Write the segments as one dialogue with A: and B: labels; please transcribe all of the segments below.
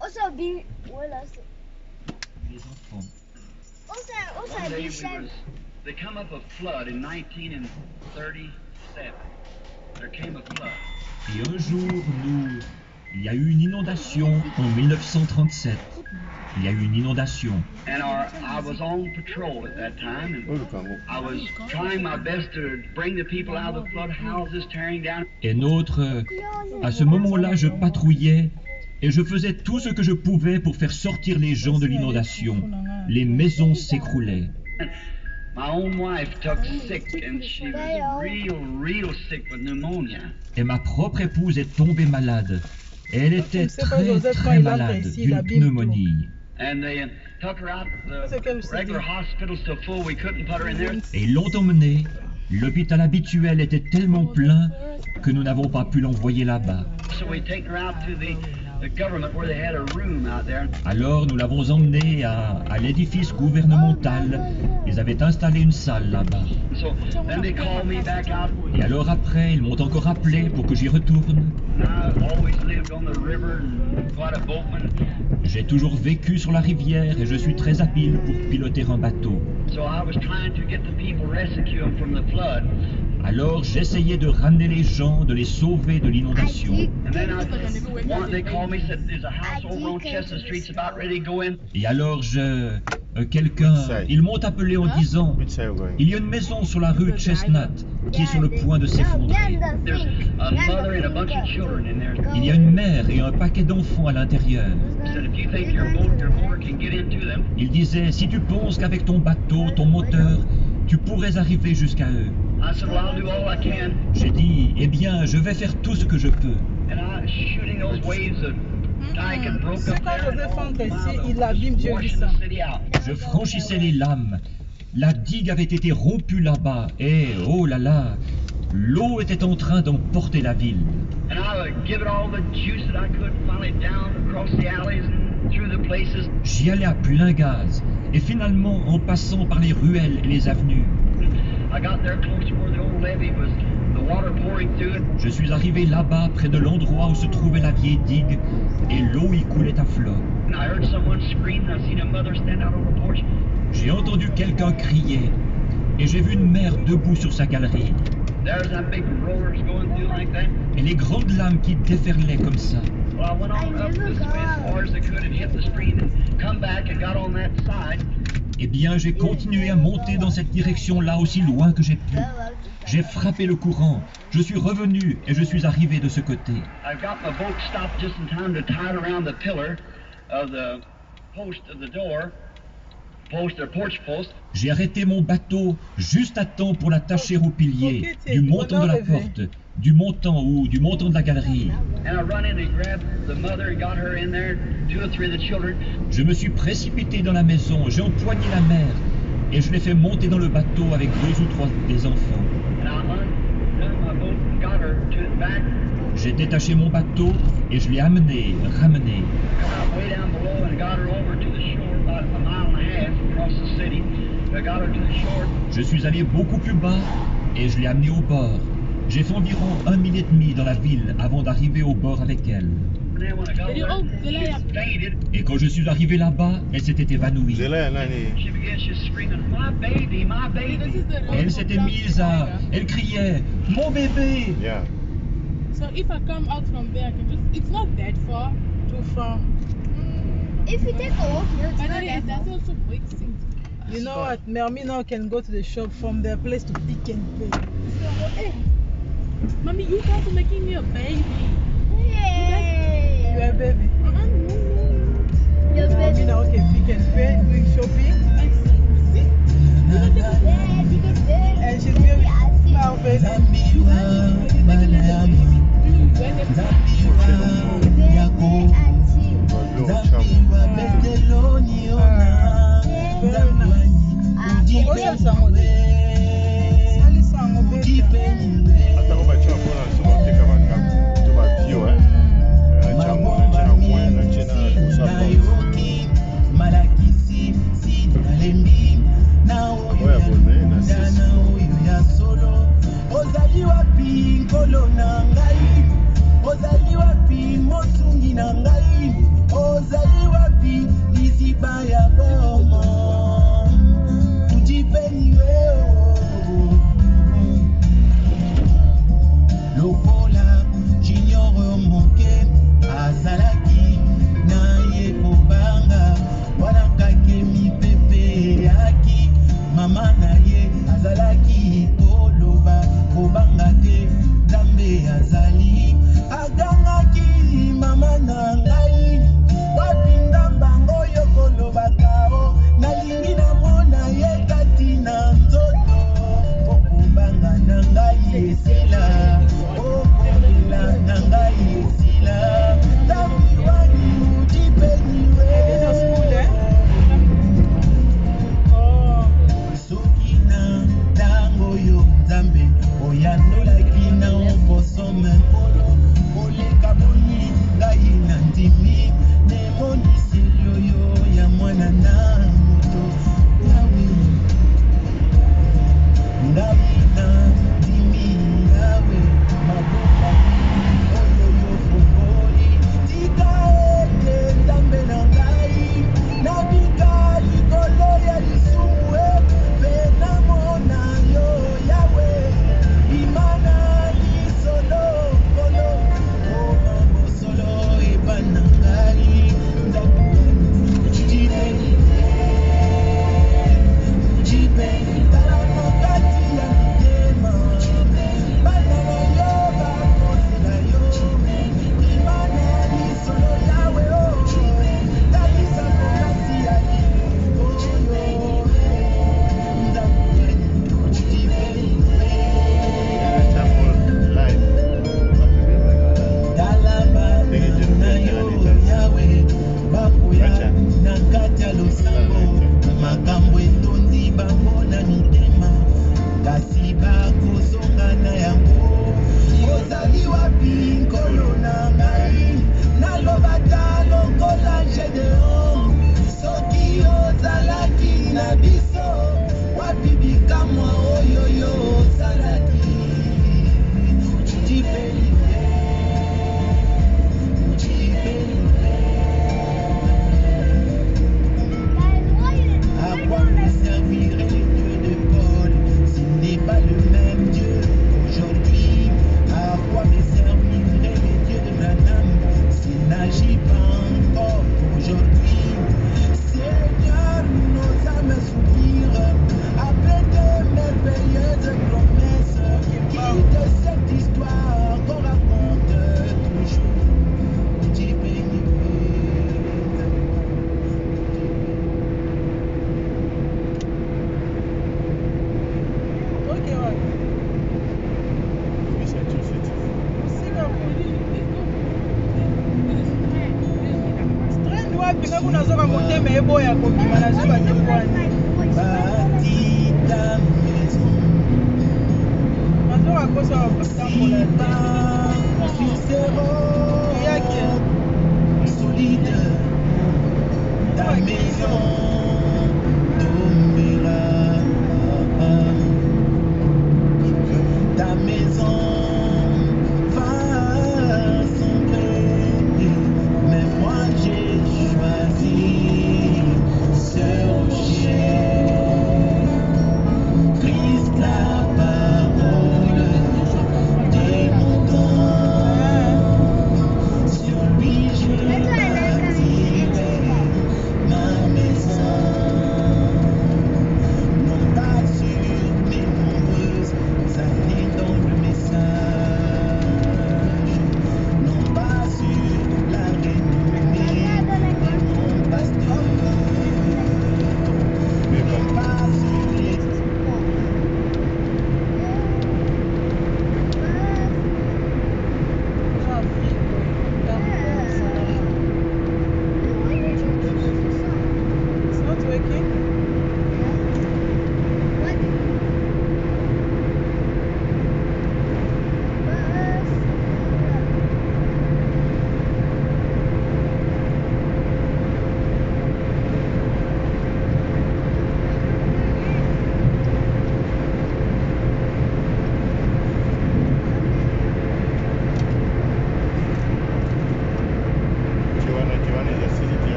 A: Also be what else?
B: Les enfants.
A: Also be shy.
C: There came up a flood in 1937. There came a flood.
B: Et un jour, il y a eu une inondation en 1937. Il y a eu une inondation.
C: And I was on patrol at that time, and I was trying my best to bring the people out of the flood houses, tearing down.
B: Et à ce moment-là, je patrouillais et je faisais tout ce que je pouvais pour faire sortir les gens de l'inondation. Les maisons s'écroulaient.
C: My own wife took sick, and she was real sick with pneumonia.
B: Et ma propre épouse est tombée malade. Et elle était très malade d'une pneumonie.
C: And they took her out. The regular hospital's so full we couldn't put her in there.
B: Et ils l'ont emmenée. L'hôpital habituel était tellement plein que nous n'avons pas pu l'envoyer là-bas.
C: So we take her out to the government where they had a room out there.
B: Alors nous l'avons emmenée à l'édifice gouvernemental. Ils avaient installé une salle là-bas.
C: So then they called me back out.
B: Et alors après, ils m'ont encore appelé pour que j'y retourne.
C: I've always lived on the river and quite a boatman.
B: J'ai toujours vécu sur la rivière et je suis très habile pour piloter un bateau.
C: So I was trying to get the people, rescue them from the flood.
B: Alors j'essayais de ramener les gens, de les sauver de l'inondation.
C: And then they called me, said there's a house over on Chestnut Street, it's about ready to go in.
B: Et alors ils m'ont appelé en disant, il y a une maison sur la rue Chestnut qui est sur le point de s'effondrer.
C: There's a mother and a bunch of children in there.
B: Il y a une mère et un paquet d'enfants à l'intérieur.
C: Said if you think your motor can get into them.
B: Il disait, si tu penses qu'avec ton bateau, ton moteur, tu pourrais arriver jusqu'à eux.
C: I said, well, I'll do all I can.
B: J'ai dit, eh bien, je vais faire tout ce que je peux.
C: And I was shooting those waves of dyke and broke up there.
B: Je franchissais les lames. La digue avait été rompue là-bas. Et, oh là là, l'eau était en train d'emporter la ville.
C: And I would give it all the juice that I could, finally down across the alleys and through the places.
B: J'y allais à plein gaz. Et finalement, en passant par les ruelles et les avenues.
C: I got there close to where the old levee was, the water pouring through it.
B: Je suis arrivé là-bas, près de l'endroit où se trouvait la vieille digue, et l'eau y coulait à flot.
C: And I heard someone scream, and I seen a mother stand out on the porch.
B: J'ai entendu quelqu'un crier, et j'ai vu une mère debout sur sa galerie.
C: There's that big rollers going through like that.
B: Et les grandes lames qui déferlaient comme ça.
C: Well, I went on up this way as far as I could and hit the stream and come back and got on that side.
B: Eh bien, j'ai continué à monter dans cette direction-là aussi loin que j'ai pu. J'ai frappé le courant, je suis revenu et je suis arrivé de ce côté.
C: I've got my boat stopped just in time to tie it around the pillar of the post of the door, post or porch post.
B: J'ai arrêté mon bateau juste à temps pour l'attacher au pilier du montant de la porte, du montant de la galerie.
C: And I run in and grabbed the mother and got her in there, 2 or 3 of the children.
B: Je me suis précipité dans la maison, j'ai empoigné la mère et je l'ai fait monter dans le bateau avec 2 ou 3 des enfants.
C: And I undone my boat and got her to the back.
B: J'ai détaché mon bateau et je l'ai ramené.
C: Come out way down below and got her over to the shore, about a mile and a half across the city. I got her to the shore.
B: Je suis allé beaucoup plus bas et je l'ai amenée au bord. J'ai fait environ 1 mille et demi dans la ville avant d'arriver au bord avec elle.
C: And then when I got her, she fainted.
B: Et quand je suis arrivé là-bas, elle s'était évanouie.
C: She began screaming, my baby, my baby.
B: Elle s'était mise elle criait, mon bébé.
D: Yeah.
E: So if I come out from there, I can just. It's not that far.
A: Too far. If you take a walk, it's
E: But
A: not
E: then
A: that
E: that's
A: far.
E: also breaks things.
F: You know what? Mermi now can go to the shop from their place to Pick and Pay.
E: Hey, mommy, you guys are making me a baby.
A: Yay!
F: You are a baby.
E: No.
A: Your
F: Mermi
A: baby.
F: now can Pick and Pay, doing shopping.
E: See?
F: And she's going to Marvel.
G: Ozali wapi nkolo na ngai, ozali wapi mosungi na ngai.
D: yazali agangaki mama na ngai wapinda mbango yo kolobakao nalingi namona ye kati na nzoto okobanga na ngai esila okolela na ngai esila tabiwani udipeniwe soki na ntango yo nzambe oyandolaki na okosome nkolo koleka boni ngai na ndimi nemoniseli oyo ya mwana na moto yawe ngai na ndimi yawe maboka oyo yo fongoli tika ete nzambe na ngai nabika likolo ya lisumu mpe namona yo yawe imana lisolo nkolo oma bosolo ebana ngai jipe tala na kati ya mitema bana na yo bakosela yo imana lisolo yawe talisa kokati ya oyo bakoya na kati ya losambo makambo etondi bango na mitema kasi bakozonga na yango ozali wapi nkolo na ngai nalobaka lokola gedeon soki ozalaki na biso wapi bikamwa oyo yo ozalaki À quoi me servirait le Dieu de Paul s'il n'est pas le même Dieu qu'aujourd'hui? À quoi me servirait le Dieu de Branham s'il n'agit pas encore aujourd'hui? Seigneur, nos âmes soupirent après de merveilleuses promesses de cette histoire qu'on raconte toujours. Dieu béni.
F: Kunazoka motema eboya kobima na zuba tekwani
D: Bâtis ta maison,
F: nazoka kosa batambola
D: sur ces rocs solides, ta maison tombera. Ta maison va sombrer, mais moi j'ai choisi ce rocher. Christ, la parole de mon temps, sur lui je bâtirai ma maison.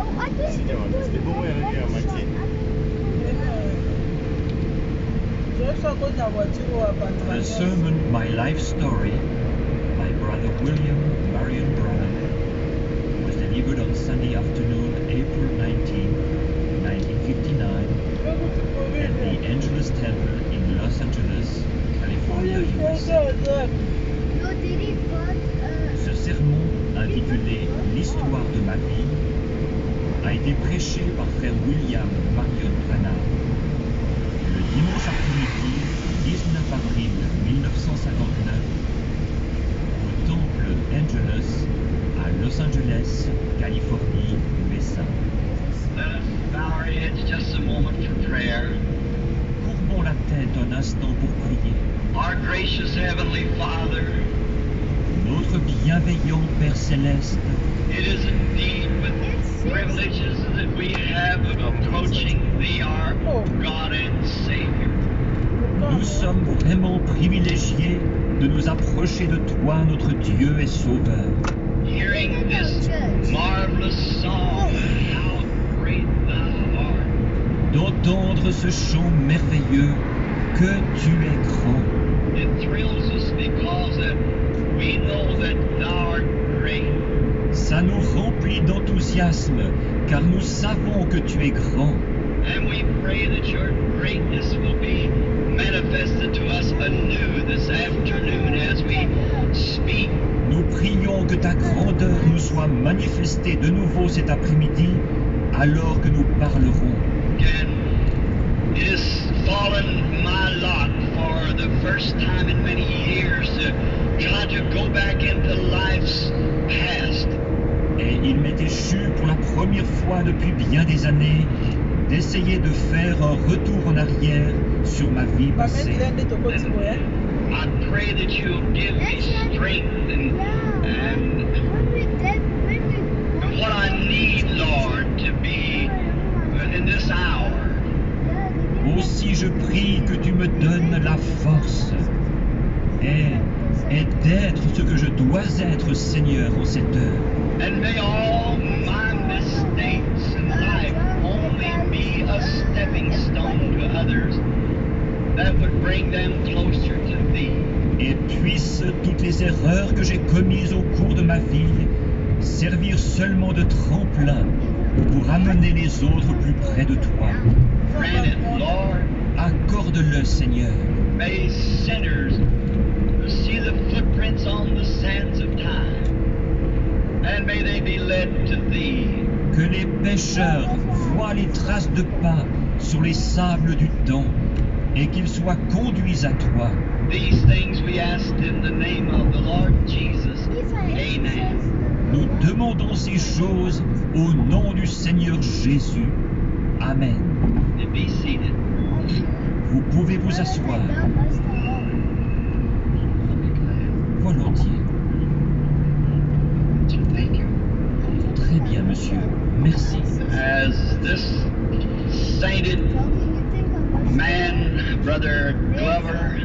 A: Oh, I think
D: C'était bon, ouais, à moitié.
B: The sermon My Life Story by Brother William Marion Branham was delivered on Sunday afternoon, April 19, 1959, at the Angelus Temple in Los Angeles, California, USA.
A: no, did it, but
B: Ce sermon, intitulé L'histoire de ma vie, a été prêché par frère William Marion Branham le dimanche après-midi 19 avril 1959 au temple Angelus à Los Angeles, Californie, USA.
C: Let us bow our heads just a moment for prayer.
B: Courbons la tête un instant pour prier.
C: Our gracious Heavenly Father,
B: Notre bienveillant Père Céleste,
C: it is indeed with privileges that we have of approaching Thee, our God and Savior.
B: nous sommes vraiment privilégiés de nous approcher de toi, notre Dieu et Sauveur.
C: Hearing this marvelous song, how great Thou art.
B: D'entendre ce chant merveilleux, que tu es grand.
C: It thrills us because that we know that Thou art great.
B: Ça nous remplit d'enthousiasme, car nous savons que tu es grand.
C: And we pray that Your greatness will be manifested to us anew this afternoon as we speak.
B: Nous prions que ta grandeur nous soit manifestée de nouveau cet après-midi, alors que nous parlerons.
C: And it has fallen my lot for the first time in many years to try to go back into life's past.
B: Et il m'est échu pour la première fois depuis bien des années d'essayer de faire un retour en arrière sur ma vie passée.
C: I pray that You'll give me strength and what I need, Lord, to be in this hour.
B: Aussi je prie que tu me donnes la force et d'être ce que je dois être, Seigneur, en cette heure.
C: And may all my mistakes in life only be a stepping stone to others that would bring them closer to Thee.
B: Et puissent toutes les erreurs que j'ai commises au cours de ma vie servir seulement de tremplin pour amener les autres plus près de toi.
C: Grant it, Lord.
B: Accorde-le, Seigneur.
C: May sinners see the footprints on the sands of time, and may they be led to Thee.
B: Que les pécheurs voient les traces de pas sur les sables du temps et qu'ils soient conduits à toi.
C: These things we ask in the name of the Lord Jesus. Amen.
B: Nous demandons ces choses au nom du Seigneur Jésus. Amen.
C: And be seated.
B: Vous pouvez vous asseoir. Volontiers.
C: Thank you.
B: Très bien, monsieur. Merci.
C: As this sainted man, Brother Glover,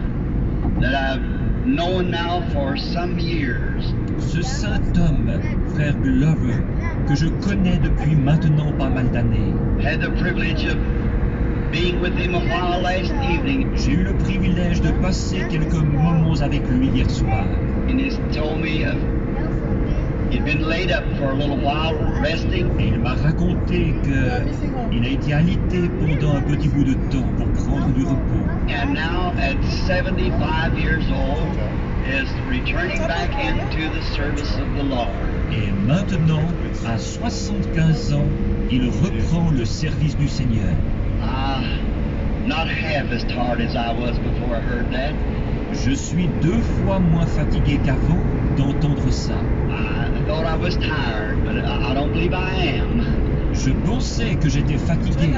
C: that I've known now for some years,
B: Ce saint homme, frère Glover, que je connais depuis maintenant pas mal d'années,
C: had the privilege of being with him a while last evening,
B: j'ai eu le privilège de passer quelques moments avec lui hier soir.
C: and he's told me he'd been laid up for a little while resting,
B: Et il m'a raconté qu'il a été alité pendant un petit bout de temps pour prendre du repos.
C: and now at 75 years old is returning back into the service of the Lord.
B: Et maintenant, à 75 ans, il reprend le service du Seigneur.
C: Not half as tired as I was before I heard that.
B: Je suis 2 fois moins fatigué qu'avant d'entendre ça.
C: I thought I was tired, but I don't believe I am.
B: Je pensais que j'étais fatigué,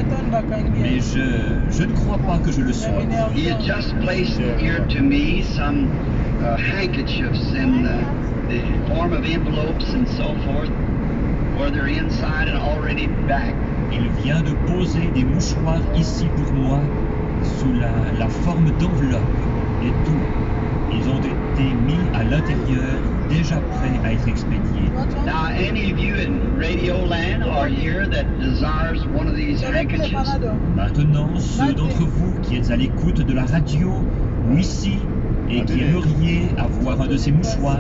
B: mais je ne crois pas que je le sois.
C: He had just placed here to me some handkerchiefs in the form of envelopes and so forth, where they're inside and already back.
B: Il vient de poser des mouchoirs ici pour moi, sous la forme d'enveloppe et tout. Ils ont été mis à l'intérieur, déjà prêts à être expédiés.
C: Now, any of you in Radio Land or here that desires one of these
F: J'avais pris les
C: handkerchiefs,
F: Panadol.
B: Maintenant, ceux d'entre vous qui êtes à l'écoute de la radio ou ici et qui aimeriez avoir un de ces mouchoirs,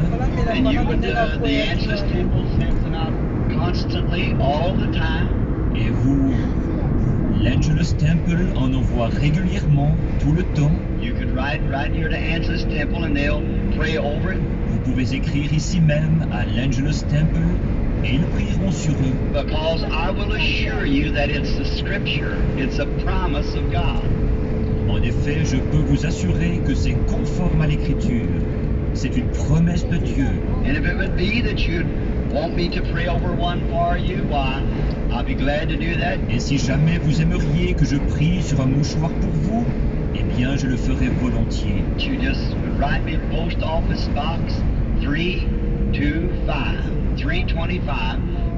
C: and you would, the Angelus Temple sends them out constantly, all the time.
B: et vous, l'Angelus Temple en envoie régulièrement, tout le temps,
C: You could write right here to Angelus Temple and they'll pray over it,
B: vous pouvez écrire ici même à l'Angelus Temple et ils prieront sur eux.
C: because I will assure you that it's the scripture, it's a promise of God.
B: En effet, je peux vous assurer que c'est conforme à l'Écriture. C'est une promesse de Dieu.
C: And if it would be that you'd want me to pray over one for you, why, I'll be glad to do that.
B: Et si jamais vous aimeriez que je prie sur un mouchoir pour vous, eh bien, je le ferai volontiers.
C: You just write me Post Office Box 325.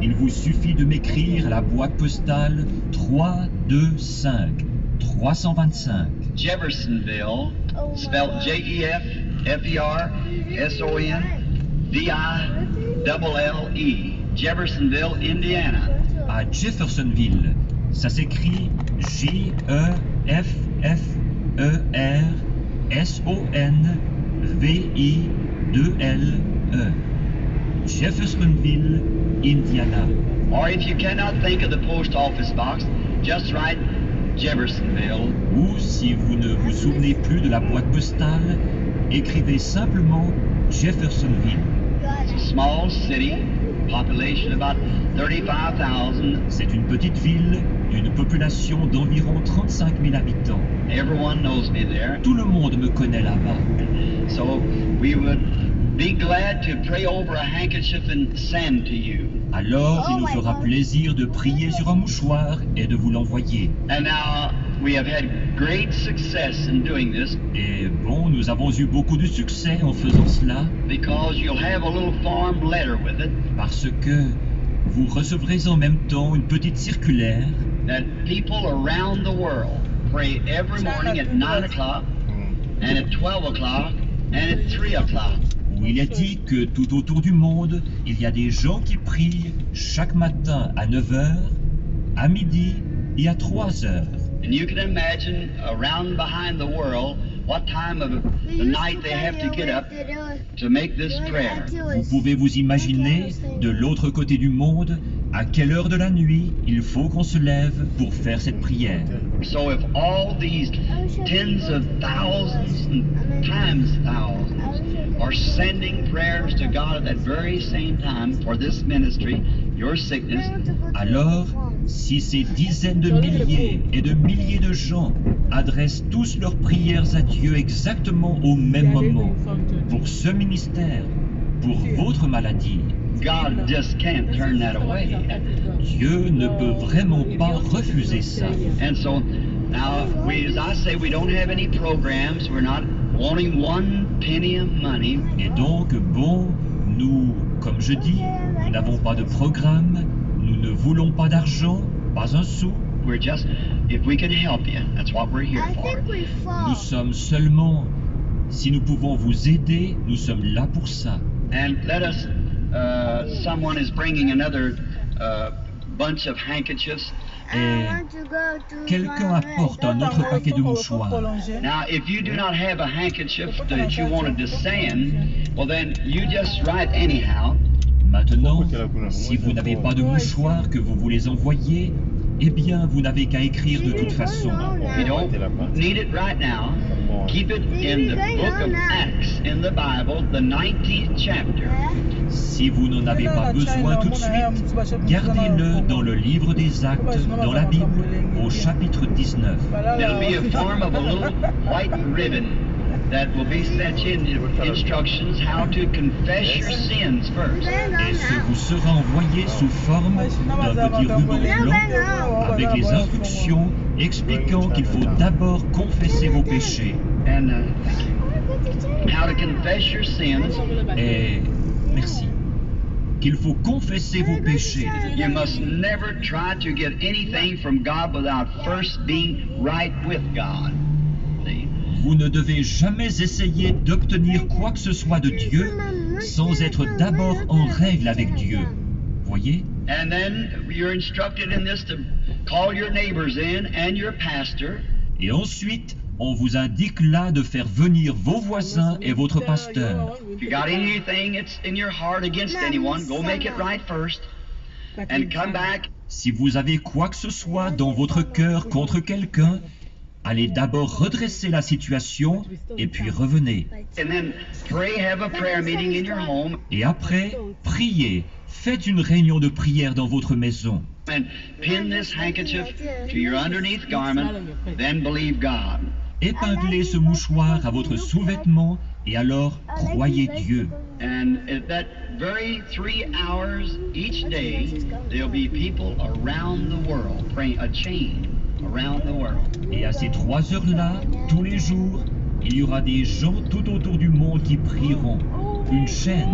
B: Il vous suffit de m'écrire à la boîte postale 325 325,
C: Jeffersonville, spelled Jeffersonville, Jeffersonville, Indiana.
B: à Jeffersonville. Ça s'écrit Jeffersonville. Jeffersonville, Indiana.
C: Or if you cannot think of the post office box, just write Jeffersonville.
B: Ou si vous ne vous souvenez plus de la boîte postale, écrivez simplement Jeffersonville.
C: It's a small city, population about 35,000.
B: C'est une petite ville d'une population d'environ 35 000 habitants.
C: Everyone knows me there.
B: Tout le monde me connaît là-bas.
C: So we would be glad to pray over a handkerchief and send to you.
B: Alors, il nous fera plaisir de prier sur un mouchoir et de vous l'envoyer.
C: And now we have had great success in doing this
B: Et bon, nous avons eu beaucoup de succès en faisant cela
C: because you'll have a little form letter with it
B: parce que vous recevrez en même temps une petite circulaire
C: that people around the world pray every morning at 9 o'clock and at 12 o'clock and at 3 o'clock.
B: où il est dit que tout autour du monde, il y a des gens qui prient chaque matin à 9h, à midi et à 3h.
C: And you can imagine around behind the world what time of the night they have to get up to make this prayer.
B: Vous pouvez vous imaginer, de l'autre côté du monde, à quelle heure de la nuit il faut qu'on se lève pour faire cette prière.
C: So if all these tens of thousands and times thousands are sending prayers to God at that very same time for this ministry, your sickness,
B: Alors, si ces dizaines de milliers et de milliers de gens adressent tous leurs prières à Dieu exactement au même moment, pour ce ministère, pour votre maladie,
C: God just can't turn that away.
B: Dieu ne peut vraiment pas refuser ça.
C: And so now, as I say, we don't have any programs. We're not wanting one penny of money.
B: Et donc, bon, nous, comme je dis, nous n'avons pas de programme, nous ne voulons pas d'argent, pas un sou.
C: We're just, if we can help you, that's what we're here
A: I
C: for.
A: think we fall.
B: Nous sommes seulement, si nous pouvons vous aider, nous sommes là pour ça.
C: And let us, someone is bringing another bunch of handkerchiefs.
B: Et quelqu'un apporte un autre paquet de mouchoirs.
C: Now, if you do not have a handkerchief that you wanted to send, well then you just write anyhow.
B: Maintenant, si vous n'avez pas de mouchoir que vous voulez envoyer, eh bien, vous n'avez qu'à écrire de toute façon.
C: You don't need it right now. Keep it in the book of Acts in the Bible, the 19th chapter.
B: Si vous n'en avez pas besoin tout de suite, gardez-le dans le livre des Actes, dans la Bible, au chapitre 19.
C: It'll be a form of a little white ribbon that will be sent in instructions how to confess your sins first.
B: Et ce vous sera envoyé sous forme d'un petit ruban blanc avec les instructions expliquant qu'il faut d'abord confesser vos péchés.
C: And how to confess your sins.
B: Et merci. Qu'il faut confesser vos péchés.
C: You must never try to get anything from God without first being right with God. See?
B: Vous ne devez jamais essayer d'obtenir quoi que ce soit de Dieu sans être d'abord en règle avec Dieu. Voyez?
C: And then you're instructed in this to call your neighbors in and your pastor.
B: Et ensuite, on vous indique là de faire venir vos voisins et votre pasteur.
C: If you got anything that's in your heart against anyone, go make it right first and come back.
B: Si vous avez quoi que ce soit dans votre cœur contre quelqu'un, allez d'abord redresser la situation et puis revenez.
C: And then pray, have a prayer meeting in your home,
B: Et après, priez. Faites une réunion de prière dans votre maison.
C: and pin this handkerchief to your underneath garment, then believe God.
B: Épinglez ce mouchoir à votre sous-vêtement et alors croyez Dieu.
C: And at that very 3 hours each day, there'll be people around the world praying a chain around the world.
B: Et à ces 3 heures-là, tous les jours, il y aura des gens tout autour du monde qui prieront. Une chaîne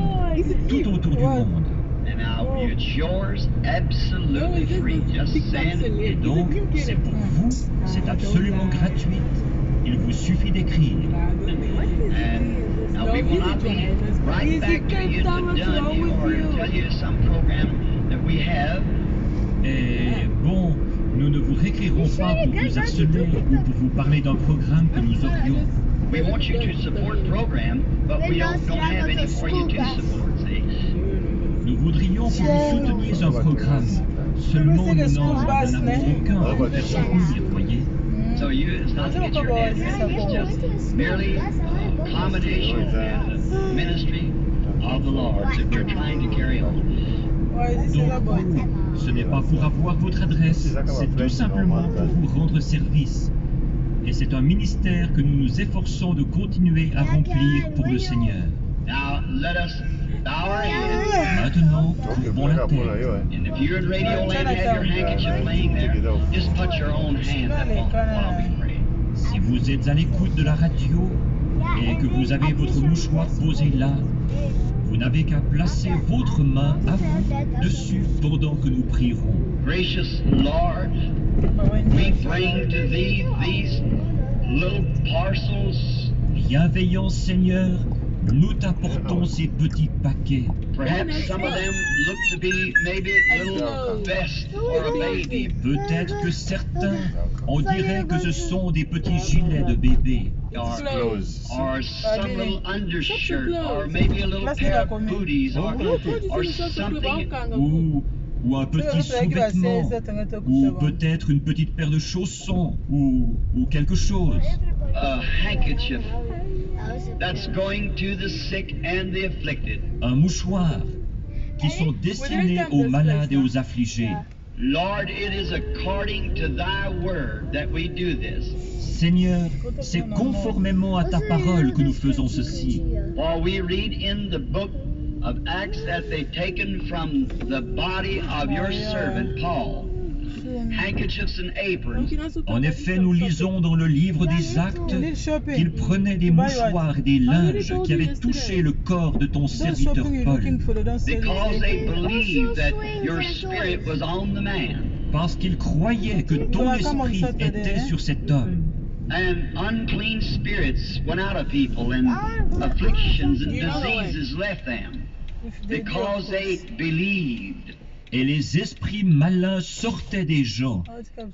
B: tout autour du monde.
C: And now it's yours absolutely free. Just send
B: Et
C: it.
B: donc, c'est pour vous, c'est absolument gratuit. Il vous suffit d'écrire.
C: And now we will not be right back to you to done you or tell you some program that we have.
B: Et bon, nous ne vous réécrirons pas pour vous harceler ou pour vous parler d'un programme que nous aurions.
C: We want you to support program, but we don't have any for you to support, see?
B: Nous voudrions que vous souteniez un programme. Seulement, nous n'en avons aucun à vous faire soutenir, voyez.
C: So it's not to get your head down, it's just merely accommodation and the ministry of the Lord that we're trying to carry on.
B: Donc, ce n'est pas pour avoir votre adresse, c'est tout simplement pour vous rendre service. Et c'est un ministère que nous nous efforçons de continuer à remplir pour le Seigneur.
C: Now let us bow our heads.
B: Maintenant, courbons la tête.
C: And if you're in Radio Land, have your handkerchief laying there, just put your own hand up on it while we pray.
B: Si vous êtes à l'écoute de la radio et que vous avez votre mouchoir posé là, vous n'avez qu'à placer votre main à vous dessus pendant que nous prierons.
C: Gracious Lord, we bring to Thee these little parcels.
B: Bienveillant Seigneur, nous t'apportons ces petits paquets.
C: Perhaps some of them look to be maybe a little vest for a baby.
B: Peut-être que certains, on dirait que ce sont des petits gilets de bébé,
C: Or some little undershirt, or maybe a little pair of booties, or something.
B: ou un petit sous-vêtement, ou peut-être une petite paire de chaussons, ou quelque chose.
C: A handkerchief that's going to the sick and the afflicted.
B: Un mouchoir qui sont destinés aux malades et aux affligés.
C: Lord, it is according to Thy word that we do this.
B: Seigneur, c'est conformément à ta parole que nous faisons ceci.
C: For we read in the book of Acts that they've taken from the body of your servant Paul handkerchiefs and aprons.
B: En effet, nous lisons dans le livre des Actes qu'il prenait des mouchoirs et des linges qui avaient touché le corps de ton serviteur Paul,
C: Because they believed that your spirit was on the man.
B: parce qu'il croyait que ton esprit était sur cet homme.
C: And unclean spirits went out of people and afflictions and diseases left them. Because they believed.
B: Et les esprits malins sortaient des gens.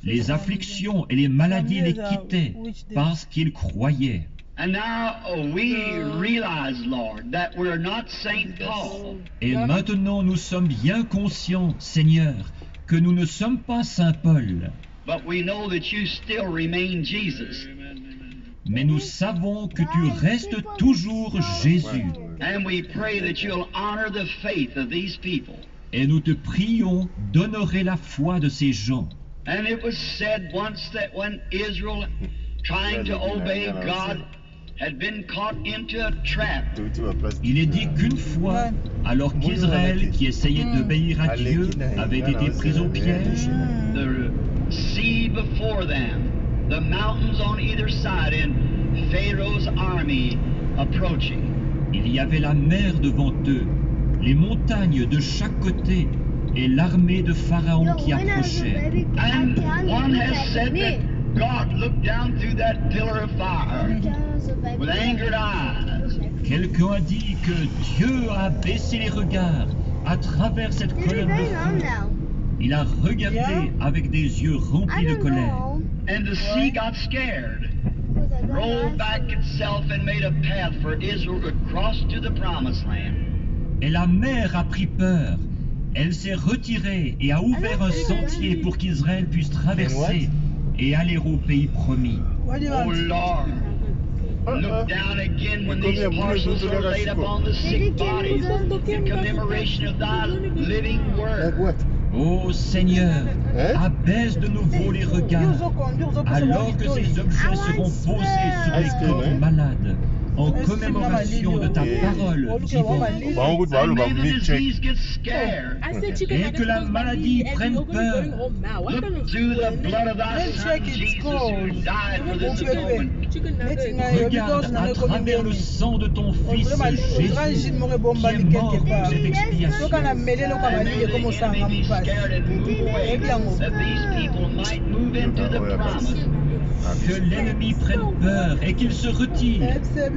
B: Les afflictions et les maladies les quittaient parce qu'ils croyaient.
C: And now we realize, Lord, that we're not Saint Paul.
B: Et maintenant nous sommes bien conscients, Seigneur, que nous ne sommes pas Saint Paul.
C: But we know that you still remain Jesus.
B: Mais nous savons que tu restes toujours Jésus.
C: And we pray that you'll honor the faith of these people.
B: Et nous te prions d'honorer la foi de ces gens.
C: And it was said once that when Israel, trying to obey God, had been caught into a trap.
B: Il est dit qu'une fois, alors qu'Israël, qui essayait d'obéir à Dieu, avait été pris au piège,
C: The sea before them, the mountains on either side, and Pharaoh's army approaching.
B: il y avait la mer devant eux, les montagnes de chaque côté et l'armée de Pharaon qui approchait.
C: And one has said that God looked down through that pillar of fire with angered eyes.
B: Quelqu'un a dit que Dieu a baissé les regards à travers cette colonne de feu. Il a regardé avec des yeux remplis de colère.
C: And the sea got scared, rolled back itself and made a path for Israel to cross to the promised land.
B: Et la mer a pris peur. Elle s'est retirée et a ouvert un sentier pour qu'Israël puisse traverser et aller au pays promis.
F: What do you
C: Oh
F: want?
C: Lord, look down again when these parcels are laid upon the sick bodies in commemoration of thy living word.
B: Ô Seigneur, abaisse de nouveau les regards alors que ces objets seront posés sur les corps malades en commémoration de ta parole vivante.
C: And may the disease get scared.
B: Et que la maladie prenne peur.
C: Look through the blood of thy Son Jesus who died for this atonement.
B: Regarde à travers le sang de ton Fils Jésus qui est mort pour cette expiation.
C: And may the enemy be scared and move away, that these people might move into the promise.
B: Que l'ennemi prenne peur et qu'il se retire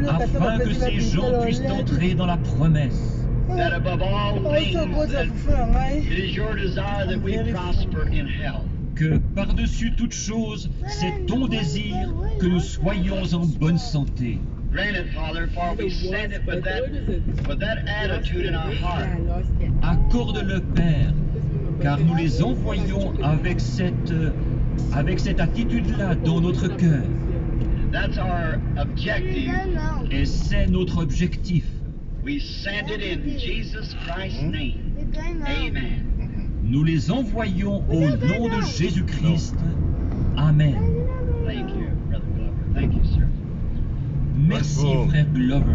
B: afin que ces gens puissent entrer dans la promesse.
C: That above all things, that it is your desire that we prosper in health.
B: Que par-dessus toute chose, c'est ton désir que nous soyons en bonne santé.
C: Grant it, Father, for we send it with that attitude in our heart.
B: Accorde-le, Père, car nous les envoyons avec cette attitude-là dans notre cœur.
C: That's our objective.
B: Et c'est notre objectif.
C: We send it in Jesus Christ's name. Amen.
B: Nous les envoyons au nom de Jésus-Christ. Amen.
C: Thank you, Brother Glover. Thank you, sir.
B: Merci, frère Glover.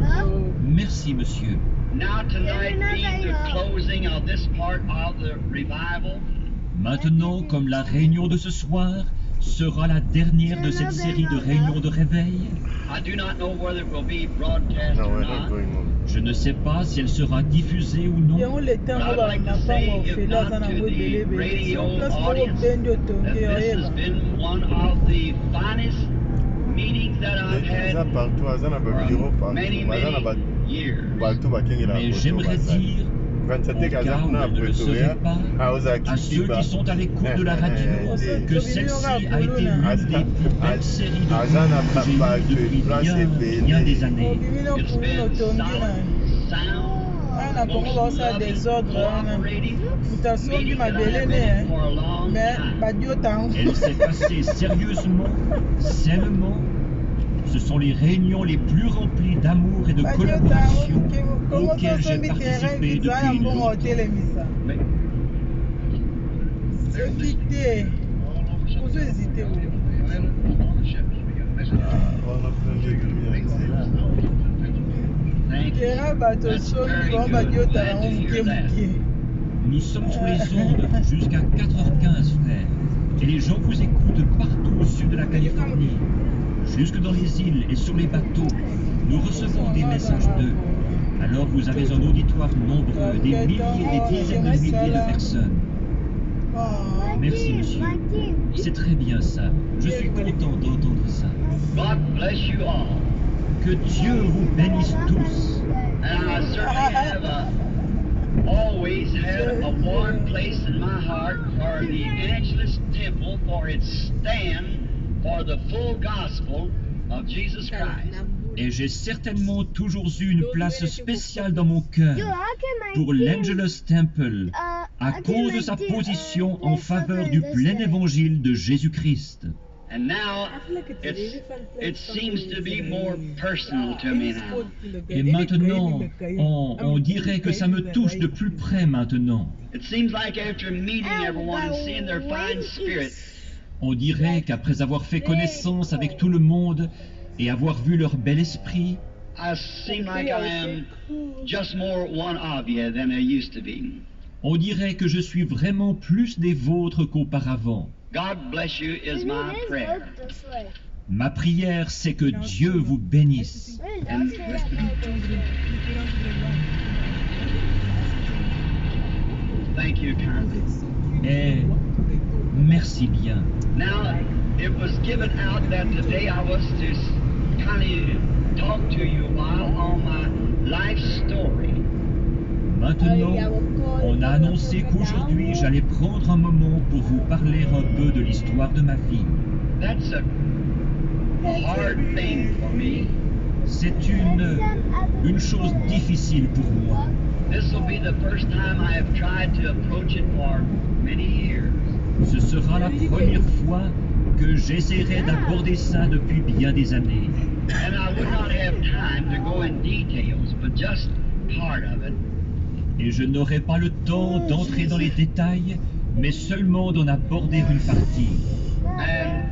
B: Merci, monsieur.
C: Now tonight being the closing of this part of the revival,
B: Maintenant, comme la réunion de ce soir sera la dernière de cette série de réunions de réveil,
C: I do not know whether it will be broadcast or not.
B: je ne sais pas si elle sera diffusée ou non,
F: yango le temps oyo banafanga ofela aza nango ebele ebele so place moko bendi
C: That
F: otongi
C: this has
F: oyeba
C: been one of the finest meetings that I've had
G: aza partout aza na babiro
C: for many,
G: partout aza na
C: many years.
G: bato bakengela
B: mais j'aimerais dire, au cas où elle ne le serait pas, à ceux qui sont à l'écoute de la radio, que celle-ci a été l'une des plus belles séries de cours que j'ai eues depuis bien des années.
F: obimi no
C: It's
F: kumi
C: been
F: notongi na
C: sound,
F: wana na kongo baosala désordre wana
C: cooperative,
F: moto asombi
C: meeting that
F: mabele
C: I've
F: ne
C: been for a long
F: mais
C: time.
F: badiota yango
B: Elle s'est passée sérieusement, sainement. Ce sont les réunions les plus remplies d'amour et de
F: badiota
B: collaboration
F: yango
B: auxquelles j'ai
F: osombi terrain
B: participé
F: kiza ya
B: depuis
F: mbongo
B: longtemps.
F: otelemisa
C: Mais
F: soki te ozo hésite
C: thank you.
F: terrain bato
C: That's
F: osombi
C: very
F: bango
C: good.
F: badiota
C: Glad
F: yango
C: to
F: moke
C: hear that.
F: moke
B: Nous sommes sur les ondes jusqu'à 4h15, frère. Et les gens vous écoutent partout au sud de la Californie, jusque dans les îles et sur les bateaux. Nous recevons des messages d'eux. Alors vous avez un auditoire nombreux, des milliers, des dizaines de milliers de personnes.
F: Oh.
B: Merci, monsieur. C'est très bien ça. Je suis content d'entendre ça.
C: God bless you all.
B: Que Dieu vous bénisse tous.
C: And I certainly have always had a warm place in my heart for the Angelus Temple for its stand for the full gospel of Jesus Christ.
B: Et j'ai certainement toujours eu une place spéciale dans mon cœur pour l'Angelus Temple à cause de sa position en faveur du plein évangile de Jésus-Christ.
C: And now it seems to be more personal to me now.
B: Et maintenant, on dirait que ça me touche de plus près maintenant.
C: It seems like after meeting everyone and seeing their fine spirit,
B: On dirait qu'après avoir fait connaissance avec tout le monde et avoir vu leur bel esprit,
C: I seem like I am just more one of you than I used to be.
B: on dirait que je suis vraiment plus des vôtres qu'auparavant.
C: God bless you is my prayer.
B: Ma prière, c'est que Dieu vous bénisse.
C: Thank you kindly.
B: Et merci bien.
C: Now, it was given out that today I was to kind of talk to you a while on my life story.
B: Maintenant, on a annoncé qu'aujourd'hui j'allais prendre un moment pour vous parler un peu de l'histoire de ma vie.
C: That's a hard thing for me.
B: C'est une chose difficile pour moi.
C: This will be the first time I have tried to approach it for many years.
B: Ce sera la première fois que j'essaierai d'aborder ça depuis bien des années.
C: And I would not have time to go in details, but just part of it.
B: Et je n'aurai pas le temps d'entrer dans les détails, mais seulement d'en aborder une partie.
C: And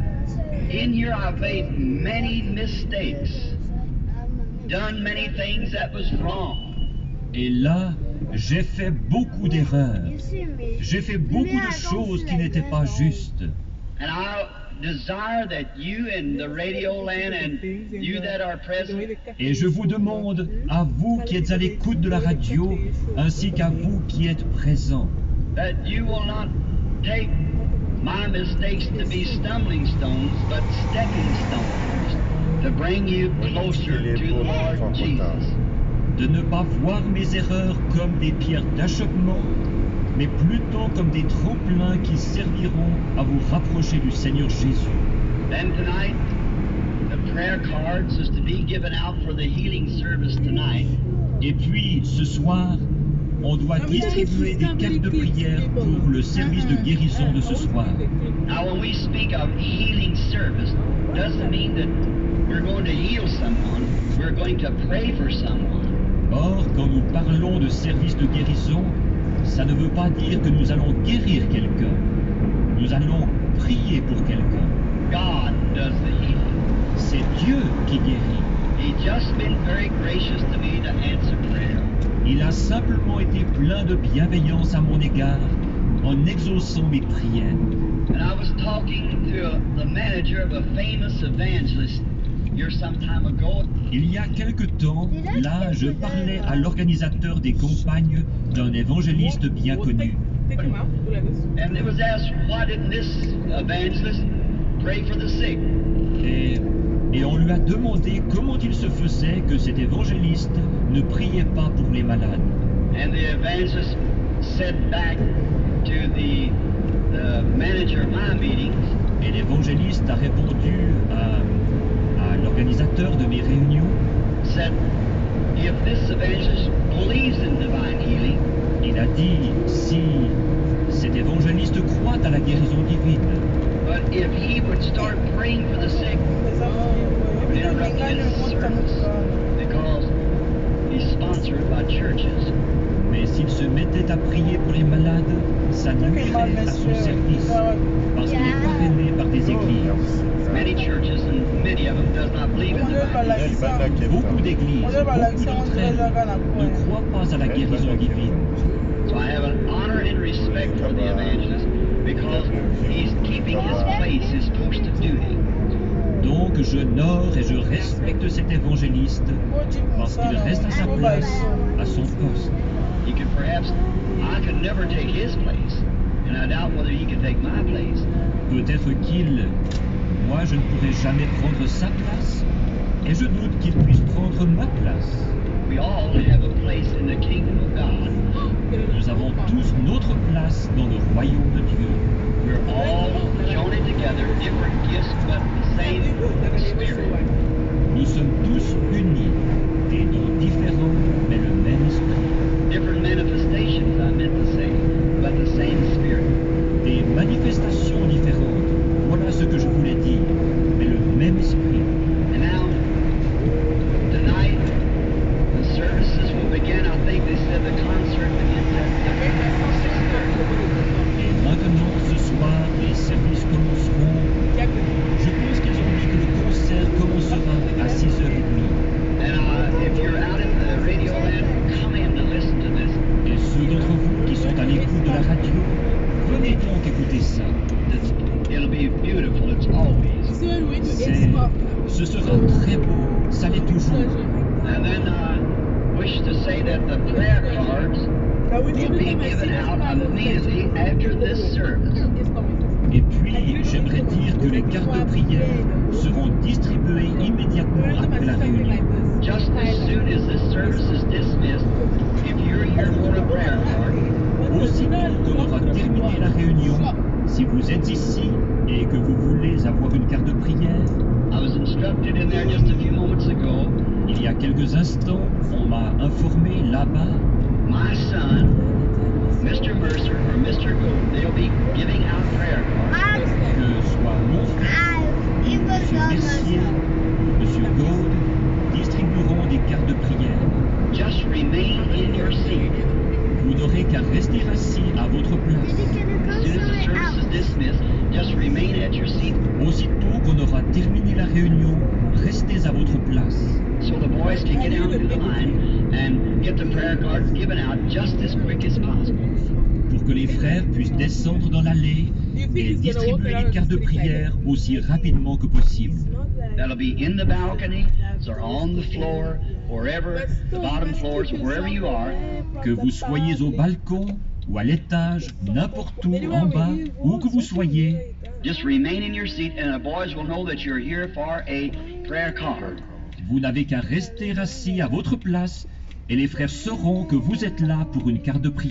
C: in here I've made many mistakes, done many things that was wrong.
B: Et là, j'ai fait beaucoup d'erreurs. J'ai fait beaucoup de choses qui n'étaient pas justes.
C: And I desire that you in the radio land and you that are present,
B: Et je vous demande, à vous qui êtes à l'écoute de la radio, ainsi qu'à vous qui êtes présents,
C: that you will not take my mistakes to be stumbling stones, but stepping stones to bring you closer to the Lord Jesus.
B: de ne pas voir mes erreurs comme des pierres d'achoppement, mais plutôt comme des tremplins qui serviront à vous rapprocher du Seigneur Jésus.
C: Then tonight, the prayer cards is to be given out for the healing service tonight.
B: Et puis, ce soir, on doit distribuer des cartes de prière pour le service de guérison de ce soir.
C: Now, when we speak of healing service, doesn't mean that we're going to heal someone. We're going to pray for someone.
B: Or, quand nous parlons de service de guérison, ça ne veut pas dire que nous allons guérir quelqu'un. Nous allons prier pour quelqu'un.
C: God does the healing.
B: C'est Dieu qui guérit.
C: He's just been very gracious to me to answer prayer.
B: Il a simplement été plein de bienveillance à mon égard en exaucant mes prières.
C: And I was talking to the manager of a famous evangelist here some time ago.
B: Il y a quelque temps, là, je parlais à l'organisateur des campagnes d'un évangéliste bien connu.
C: And it was asked, why didn't this evangelist pray for the sick?
B: Et on lui a demandé comment il se faisait que cet évangéliste ne priait pas pour les malades.
C: And the evangelist said back to the manager of my meetings,
B: Et l'évangéliste a répondu à l'organisateur de mes réunions.
C: said, if this evangelist believes in divine healing,
B: Il a dit, si cet évangéliste croit à la guérison divine,
C: but if he would start praying for the sick, interrupt his service because he's sponsored by churches.
B: mais s'il se mettait à prier pour les malades, ça nuirait à son service, parce qu'il est parrainé par des églises.
C: Many churches and many of them does not believe in divine healing.
B: Beaucoup d'églises, beaucoup d'entre elles ne croient pas à la guérison divine.
C: So I have an honor and respect for the evangelist because he's keeping his place, his post of duty.
B: Donc j'honore et je respecte cet évangéliste parce qu'il reste à sa place, à son poste.
C: He could perhaps, I could never take his place, and I doubt whether he could take my place.
B: Peut-être moi je ne pourrai jamais prendre sa place, et je doute qu'il puisse prendre ma place.
C: We all have a place in the kingdom of God.
B: Nous avons tous notre place dans le royaume de Dieu.
C: We're all joined together, different gifts, but the same Spirit.
B: Nous sommes tous unis, des dons différents, mais le même esprit.
C: Different manifestations, I meant to say, but the same Spirit.
B: Des manifestations différentes, voilà ce que je voulais dire, mais le même esprit.
C: And now, tonight, the services will begin. I think they said the concert begins at 6:30.
B: Et maintenant, ce soir, les services commenceront. Je pense qu'ils ont dit que le concert commencera à 6h30.
C: And if you're out in the radio land, come in to listen to this.
B: Et ceux d'entre vous qui sont à l'écoute de la radio, venez donc écouter ça.
C: It'll be beautiful. It's always.
B: Ce sera très beau, ça l'est toujours.
C: And then I wish to say that the prayer cards will be given out immediately after this service.
B: Et puis, j'aimerais dire que les cartes de prière seront distribuées immédiatement après la réunion.
C: Just as soon as this service is dismissed, if you're here for a prayer card,
B: Aussitôt qu'on aura terminé la réunion, si vous êtes ici et que vous voulez avoir une carte de prière,
C: I was instructed in there just a few moments ago,
B: il y a quelques instants, on m'a informé là-bas
C: my son, Mr. Mercer or Mr. Gould, they'll be giving out prayer cards.
B: que soit mon fils, M. Mercier ou M. Gould distribueront des cartes de prière.
C: Just remain in your seat.
B: Vous n'aurez qu'à rester assis à votre place.
C: As soon as the service is dismissed, just remain at your seat
B: Aussitôt qu'on aura terminé la réunion, restez à votre place.
C: so the boys can get down through the line and get the prayer cards given out just as quick as possible.
B: Pour que les frères puissent descendre dans l'allée et distribuer les cartes de prière aussi rapidement que possible.
C: That'll be in the balcony or on the floor, wherever, the bottom floors, wherever you are.
B: Que vous soyez au balcon ou à l'étage, n'importe où, en bas, où que vous soyez,
C: Just remain in your seat and the boys will know that you're here for a prayer card.
B: vous n'avez qu'à rester assis à votre place et les frères sauront que vous êtes là pour une carte de prière.